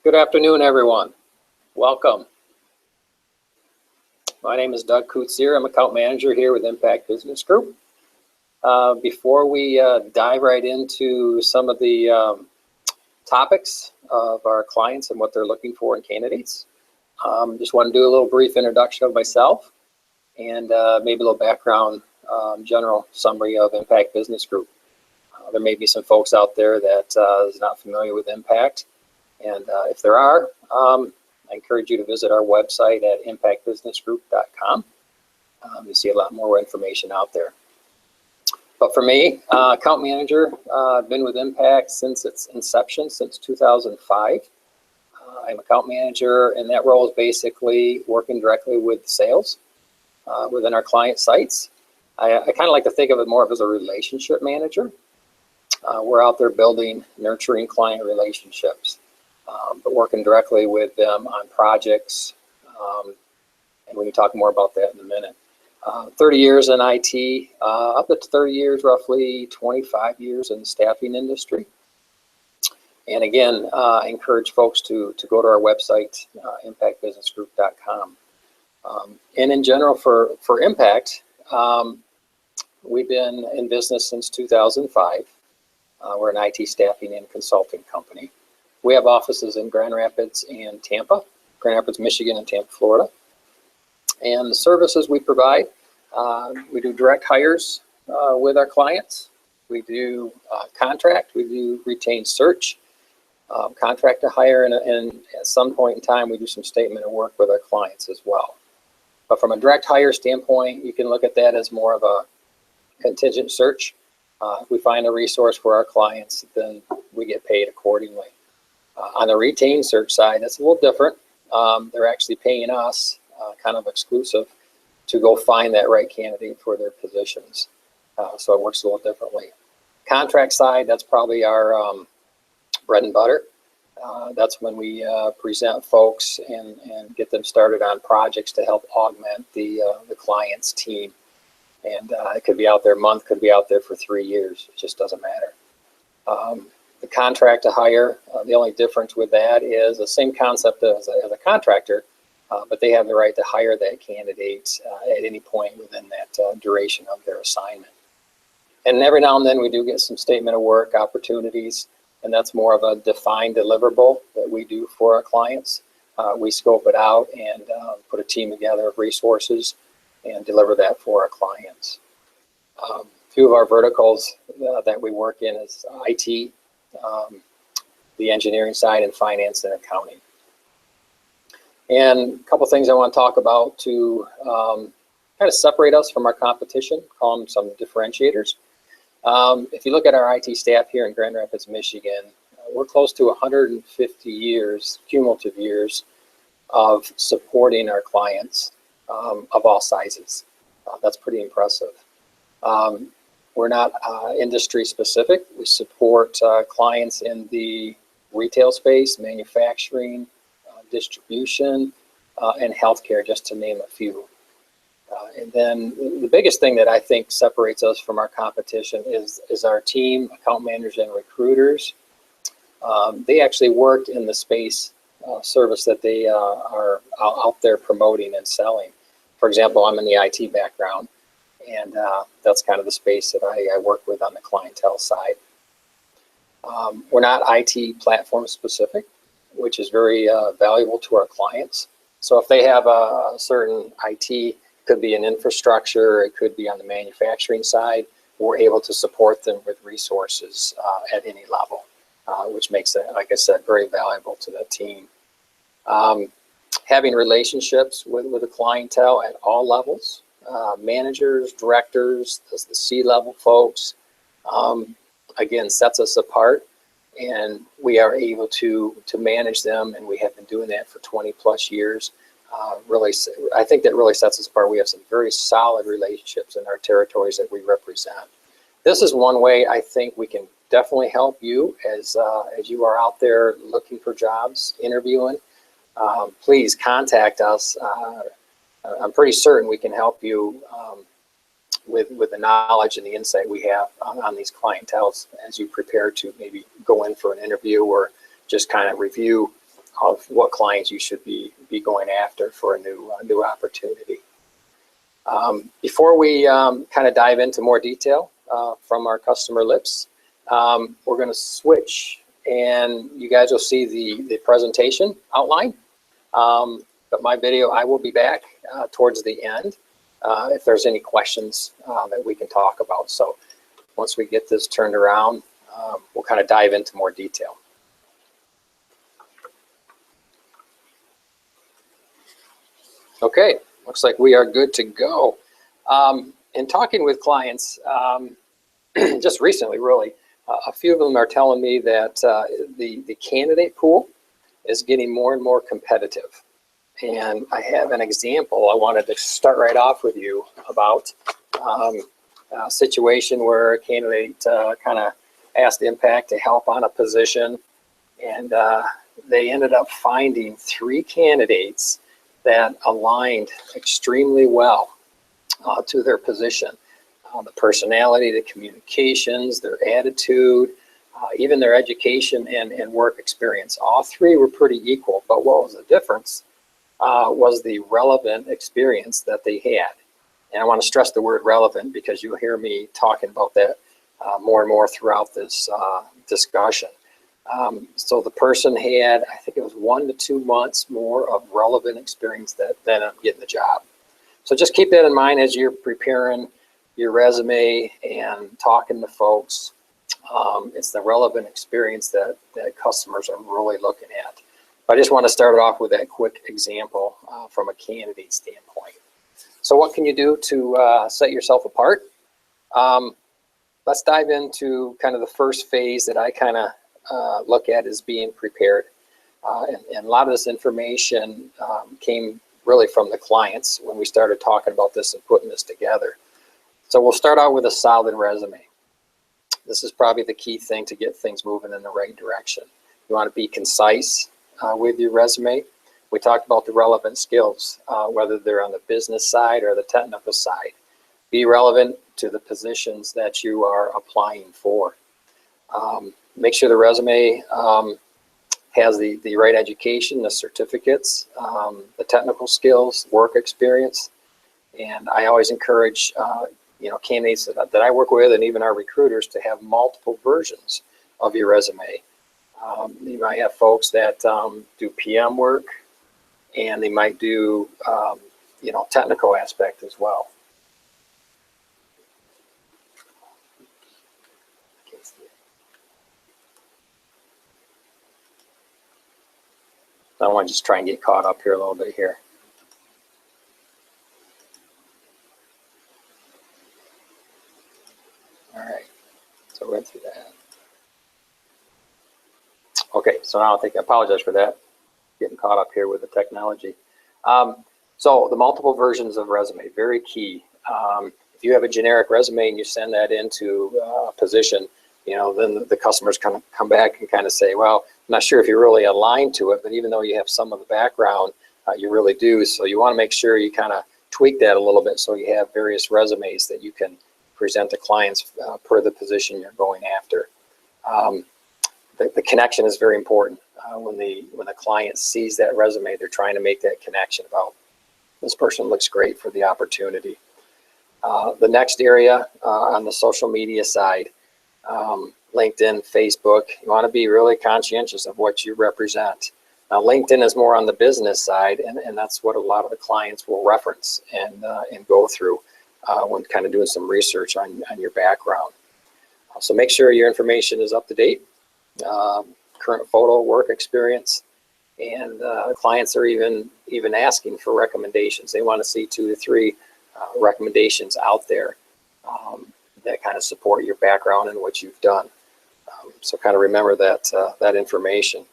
Good afternoon, everyone. Welcome. My name is Doug Kutzier. I'm account manager here with Impact Business Group. Before we dive right into some of the topics of our clients and what they're looking for in candidates, just want to do a little brief introduction of myself and maybe a little background, general summary of Impact Business Group. There may be some folks out there that is not familiar with Impact. And if there are, I encourage you to visit our website at impactbusinessgroup.com. You see a lot more information out there. But for me, account manager, I've been with Impact since its inception, since 2005. I'm account manager, and that role is basically working directly with sales within our client sites. I kind of like to think of it more of as a relationship manager. We're out there building, nurturing client relationships. But working directly with them on projects, and we can talk more about that in a minute. 30 years in IT, up to 30 years, roughly 25 years in the staffing industry. And again, I encourage folks to go to our website, impactbusinessgroup.com. And in general, for Impact, we've been in business since 2005. We're an IT staffing and consulting company. We have offices in Grand Rapids and Tampa, Grand Rapids, Michigan, and Tampa, Florida. And the services we provide, we do direct hires with our clients. We do contract, we do retained search, contract to hire, and at some point in time, we do some statement of work with our clients as well. But from a direct hire standpoint, you can look at that as more of a contingent search. If we find a resource for our clients, then we get paid accordingly. On the retained search side, that's a little different. They're actually paying us, kind of exclusive, to go find that right candidate for their positions. So it works a little differently. Contract side, that's probably our bread and butter. That's when we present folks and get them started on projects to help augment the client's team. And it could be out there a month, could be out there for 3 years. It just doesn't matter. The contract to hire, the only difference with that is the same concept as a contractor, but they have the right to hire that candidate at any point within that duration of their assignment. And every now and then we do get some statement of work opportunities, and that's more of a defined deliverable that we do for our clients. We scope it out and put a team together of resources and deliver that for our clients. A few of our verticals that we work in is IT, the engineering side, and finance and accounting. And a couple things I want to talk about to kind of separate us from our competition, call them some differentiators. If you look at our IT staff here in Grand Rapids, Michigan, we're close to 150 years, cumulative years, of supporting our clients of all sizes. That's pretty impressive. We're not industry specific. We support clients in the retail space, manufacturing, distribution, and healthcare, just to name a few. And then the biggest thing that I think separates us from our competition is our team, account managers and recruiters. They actually work in the space service that they are out there promoting and selling. For example, I'm in the IT background. And that's kind of the space that I work with on the clientele side. We're not IT platform specific, which is very valuable to our clients. So if they have a certain IT, could be an infrastructure, it could be on the manufacturing side, we're able to support them with resources at any level, which makes it, like I said, very valuable to the team. Having relationships with the clientele at all levels, managers, directors, the C-level folks, again, sets us apart, and we are able to manage them, and we have been doing that for 20 plus years. Really, I think that really sets us apart. We have some very solid relationships in our territories that we represent. This is one way I think we can definitely help you as you are out there looking for jobs, interviewing. Please contact us. I'm pretty certain we can help you with the knowledge and the insight we have on these clienteles as you prepare to maybe go in for an interview or just kind of review of what clients you should be going after for a new opportunity. Before we kind of dive into more detail from our customer lips, we're going to switch, and you guys will see the presentation outline. But my video, I will be back towards the end if there's any questions that we can talk about. So once we get this turned around, we'll kind of dive into more detail. Okay, looks like we are good to go. In talking with clients, just recently, really, a few of them are telling me that the candidate pool is getting more and more competitive. And I have an example I wanted to start right off with you about a situation where a candidate kind of asked Impact to help on a position, and they ended up finding 3 candidates that aligned extremely well to their position. The personality, the communications, their attitude, even their education and work experience. All 3 were pretty equal, but what was the difference was the relevant experience that they had. And I want to stress the word relevant because you'll hear me talking about that more and more throughout this discussion. So the person had, I think it was 1 to 2 months more of relevant experience that ended up getting the job. So just keep that in mind as you're preparing your resume and talking to folks. It's the relevant experience that customers are really looking at. I just want to start off with that quick example from a candidate standpoint. So what can you do to set yourself apart? Let's dive into kind of the first phase that I kind of look at as being prepared. And a lot of this information came really from the clients when we started talking about this and putting this together. So we'll start out with a solid resume. This is probably the key thing to get things moving in the right direction. You want to be concise with your resume. We talked about the relevant skills, whether they're on the business side or the technical side. Be relevant to the positions that you are applying for. Make sure the resume has the right education, the certificates, the technical skills, work experience. And I always encourage candidates that I work with and even our recruiters to have multiple versions of your resume. You might have folks that do PM work, and they might do technical aspect as well. I want to just try and get caught up here a little bit here. All right, so we went through that. Okay, so now I apologize for that, getting caught up here with the technology. So the multiple versions of resume, very key. If you have a generic resume and you send that into a position, then the customers come back and kind of say, well, I'm not sure if you're really aligned to it, but even though you have some of the background, you really do. So you want to make sure you kind of tweak that a little bit so you have various resumes that you can present to clients per the position you're going after. The connection is very important. When the client sees that resume, they're trying to make that connection about this person looks great for the opportunity. The next area on the social media side, LinkedIn, Facebook, you want to be really conscientious of what you represent. Now, LinkedIn is more on the business side, and that's what a lot of the clients will reference and go through when kind of doing some research on your background. So make sure your information is up to date, current photo, work experience, and clients are even asking for recommendations. They want to see 2 to 3 recommendations out there that kind of support your background and what you've done. So kind of remember that information.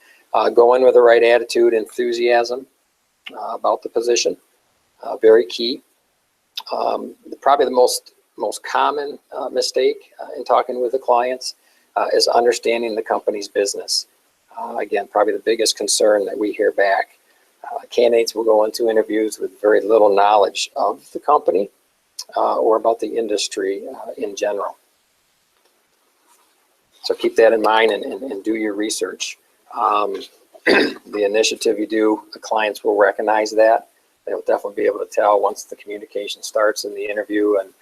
Go in with the right attitude, enthusiasm about the position, very key. Probably the most common mistake in talking with the clients is understanding the company's business. Again, probably the biggest concern that we hear back. Candidates will go into interviews with very little knowledge of the company or about the industry in general. So keep that in mind and do your research. the initiative you do, the clients will recognize that. They'll definitely be able to tell once the communication starts in the interview, and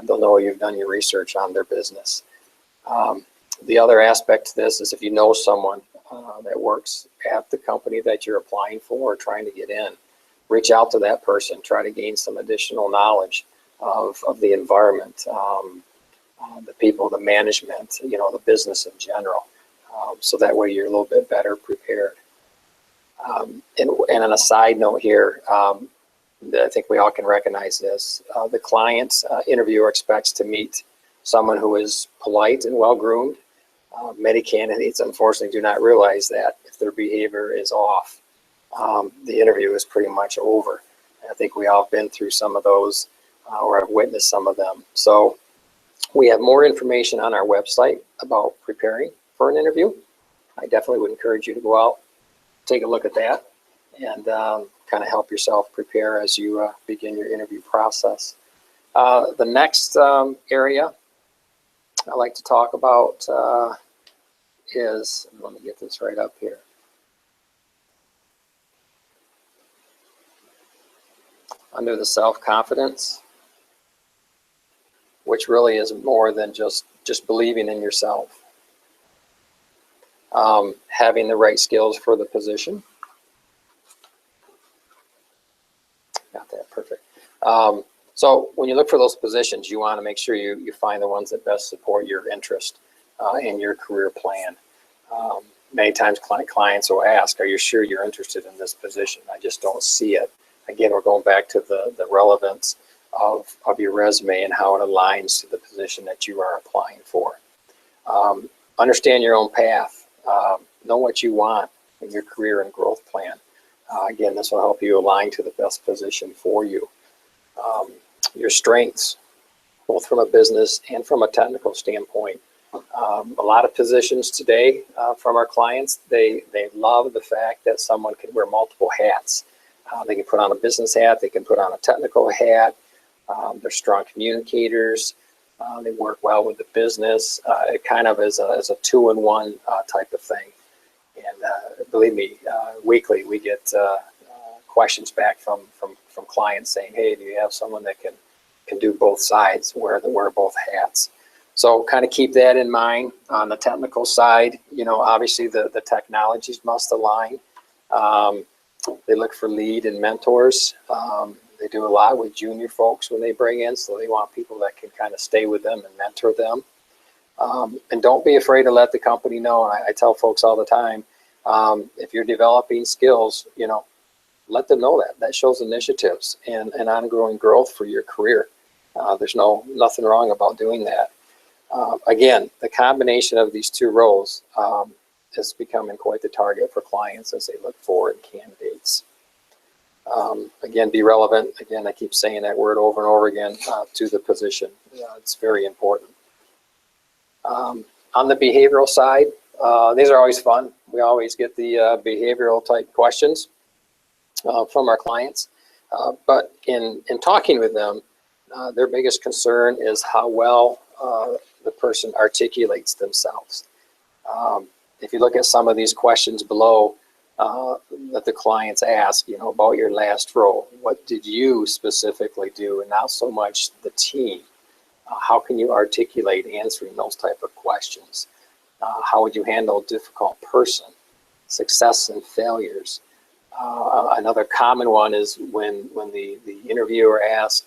they'll know you've done your research on their business. The other aspect to this is if you know someone that works at the company that you're applying for or trying to get in, reach out to that person, try to gain some additional knowledge of the environment, the people, the management, the business in general. So that way you're a little bit better prepared. And on a side note here, I think we all can recognize this. The client interviewer expects to meet someone who is polite and well-groomed. Many candidates, unfortunately, do not realize that if their behavior is off, the interview is pretty much over. I think we all have been through some of those or have witnessed some of them. So we have more information on our website about preparing for an interview. I definitely would encourage you to go out, take a look at that, and kind of help yourself prepare as you begin your interview process. The next area I like to talk about is, let me get this right up here. Under the self-confidence, which really is more than just believing in yourself. Having the right skills for the position. Got that, perfect. So when you look for those positions, you want to make sure you find the ones that best support your interest and your career plan. Many times clients will ask, are you sure you're interested in this position? I just don't see it. Again, we're going back to the relevance of your resume and how it aligns to the position that you are applying for. Understand your own path. Know what you want in your career and growth plan. Again, this will help you align to the best position for you. Your strengths, both from a business and from a technical standpoint. A lot of positions today from our clients, they love the fact that someone can wear multiple hats. They can put on a business hat, they can put on a technical hat. They're strong communicators. They work well with the business. It kind of is a two-in-one type of thing. And believe me, weekly we get questions back from clients saying, hey, do you have someone that can do both sides, wear both hats? So kind of keep that in mind. On the technical side, obviously the technologies must align. They look for lead and mentors. They do a lot with junior folks when they bring in, so they want people that can kind of stay with them and mentor them. And don't be afraid to let the company know. And I tell folks all the time, if you're developing skills, let them know that. That shows initiatives and ongoing growth for your career. There's nothing wrong about doing that. Again, the combination of these two roles is becoming quite the target for clients as they look forward candidates. Again, be relevant. Again, I keep saying that word over and over again to the position. It's very important. On the behavioral side, these are always fun. We always get the behavioral type questions from our clients. But in talking with them, their biggest concern is how well the person articulates themselves. If you look at some of these questions below that the clients ask, about your last role, what did you specifically do, and not so much the team. How can you articulate answering those type of questions? How would you handle a difficult person? Success and failures. Another common one is when the interviewer asks,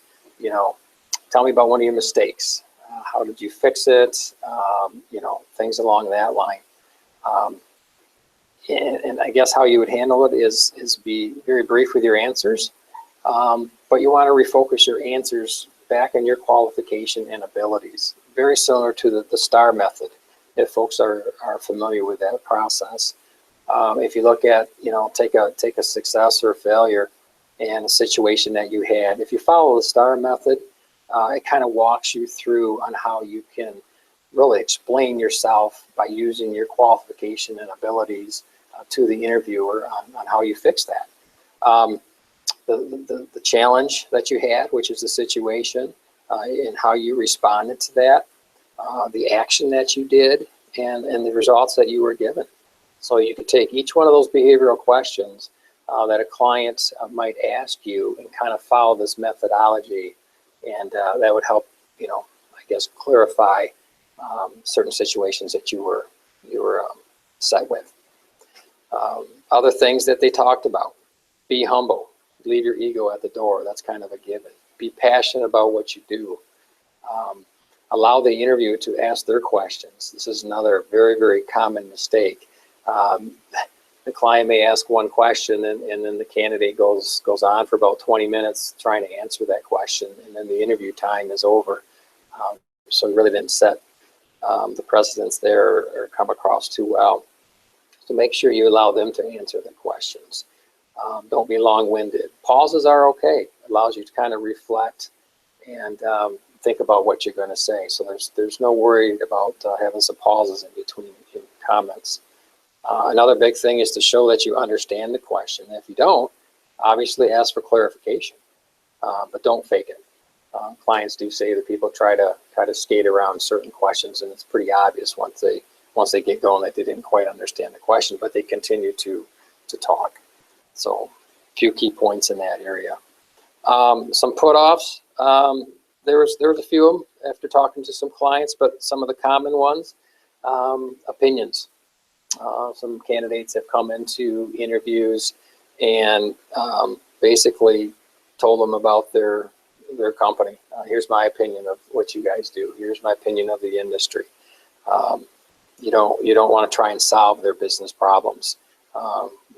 tell me about one of your mistakes. How did you fix it? Things along that line. And I guess how you would handle it is be very brief with your answers, but you want to refocus your answers back on your qualification and abilities. Very similar to the STAR method, if folks are familiar with that process. If you look at, take a success or a failure and a situation that you had, if you follow the STAR method, it kind of walks you through on how you can really explain yourself by using your qualification and abilities to the interviewer on how you fix that. The challenge that you had, which is the situation, and how you responded to that, the action that you did, and the results that you were given. So you could take each one of those behavioral questions that a client might ask you and kind of follow this methodology, and that would help, I guess, clarify certain situations that you were set with. Other things that they talked about: be humble, leave your ego at the door. That's kind of a given. Be passionate about what you do. Allow the interviewer to ask their questions. This is another very, very common mistake. The client may ask one question, and then the candidate goes on for about 20 minutes trying to answer that question, and then the interview time is over. So you really didn't set the precedence there or come across too well. So make sure you allow them to answer the questions. Don't be long-winded. Pauses are okay. It allows you to kind of reflect and think about what you're going to say. So there's no worry about having some pauses in between comments. Another big thing is to show that you understand the question. If you don't, obviously ask for clarification, but don't fake it. Clients do say that people try to skate around certain questions, and it's pretty obvious once they get going that they didn't quite understand the question, but they continue to talk. So a few key points in that area. Some put-offs. There was a few of them after talking to some clients, but some of the common ones, opinions. Some candidates have come into interviews and basically told them about their company. Here's my opinion of what you guys do. Here's my opinion of the industry. You don't want to try and solve their business problems,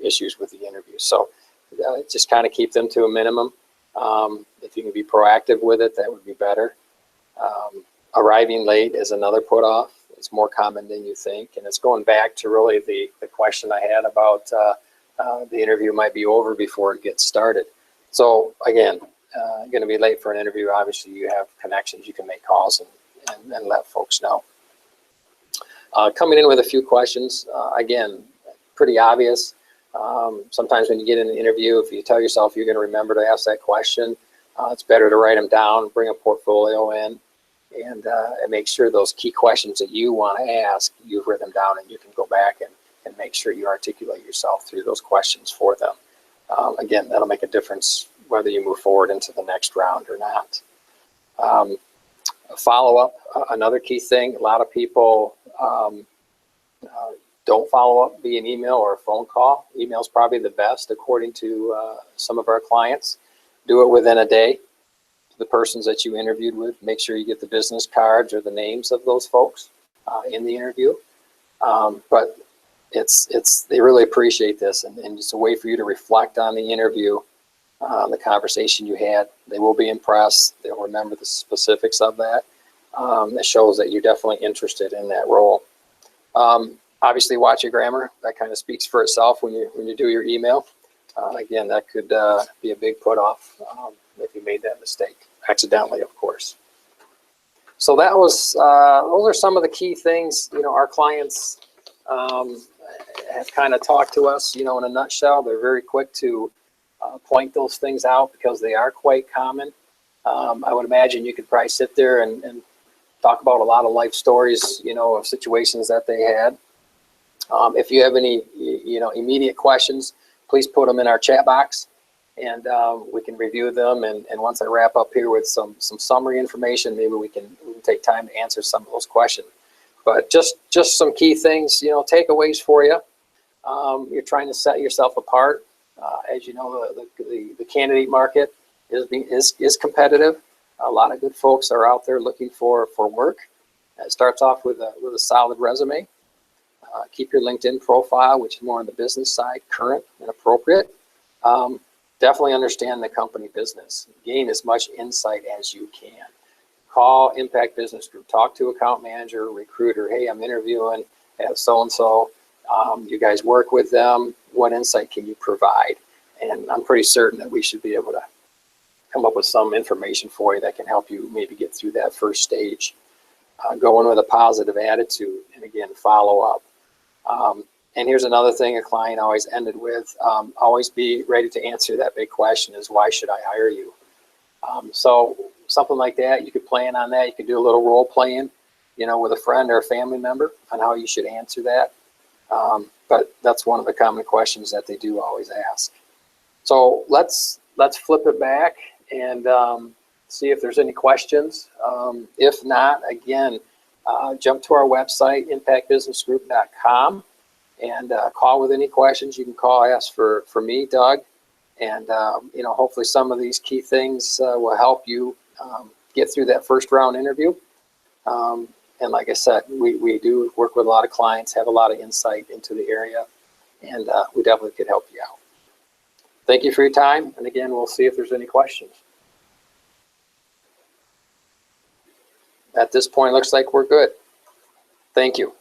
issues with the interview. So just kind of keep them to a minimum. If you can be proactive with it, that would be better. Arriving late is another put off. It's more common than you think, and it's going back to really the question I had about the interview might be over before it gets started. So again, you're going to be late for an interview. Obviously, you have connections. You can make calls and let folks know. Coming in with a few questions, again, pretty obvious. Sometimes when you get in an interview, if you tell yourself you're going to remember to ask that question, it's better to write them down, bring a portfolio in, and make sure those key questions that you want to ask, you've written them down, and you can go back and make sure you articulate yourself through those questions for them. Again, that'll make a difference whether you move forward into the next round or not. Follow-up, another key thing. A lot of people don't follow up via an email or a phone call. Email is probably the best, according to some of our clients. Do it within a day. The persons that you interviewed with, make sure you get the business cards or the names of those folks in the interview. But they really appreciate this, and it's a way for you to reflect on the interview, the conversation you had. They will be impressed. They'll remember the specifics of that. That shows that you're definitely interested in that role. Obviously, watch your grammar. That kind of speaks for itself when you do your email. Again, that could be a big put-off if you made that mistake, accidentally, of course. So that was those are some of the key things. Our clients have kind of talked to us. In a nutshell, they're very quick to point those things out because they are quite common. I would imagine you could probably sit there and talk about a lot of life stories, of situations that they had. If you have any, immediate questions, please put them in our chat box, and we can review them. And once I wrap up here with some summary information, maybe we can take time to answer some of those questions. But just some key things, takeaways for you. You're trying to set yourself apart. As you know, the candidate market is competitive. A lot of good folks are out there looking for work. It starts off with a solid resume. Keep your LinkedIn profile, which is more on the business side, current and appropriate. Definitely understand the company business. Gain as much insight as you can. Call Impact Business Group. Talk to account manager, recruiter. Hey, I'm interviewing at so-and-so. You guys work with them. What insight can you provide? And I'm pretty certain that we should be able to come up with some information for you that can help you maybe get through that first stage. Go in with a positive attitude, and again, follow up. And here's another thing a client always ended with. Always be ready to answer that big question is, why should I hire you? So something like that, you could plan on that. You could do a little role playing, with a friend or a family member on how you should answer that. But that's one of the common questions that they do always ask. So let's flip it back and see if there's any questions. If not, again, jump to our website, impactbusinessgroup.com, and call with any questions. You can call, ask for me, Doug, and hopefully some of these key things will help you get through that first round interview. And like I said, we do work with a lot of clients, have a lot of insight into the area, and we definitely could help you out. Thank you for your time, and again, we'll see if there's any questions. At this point, looks like we're good. Thank you.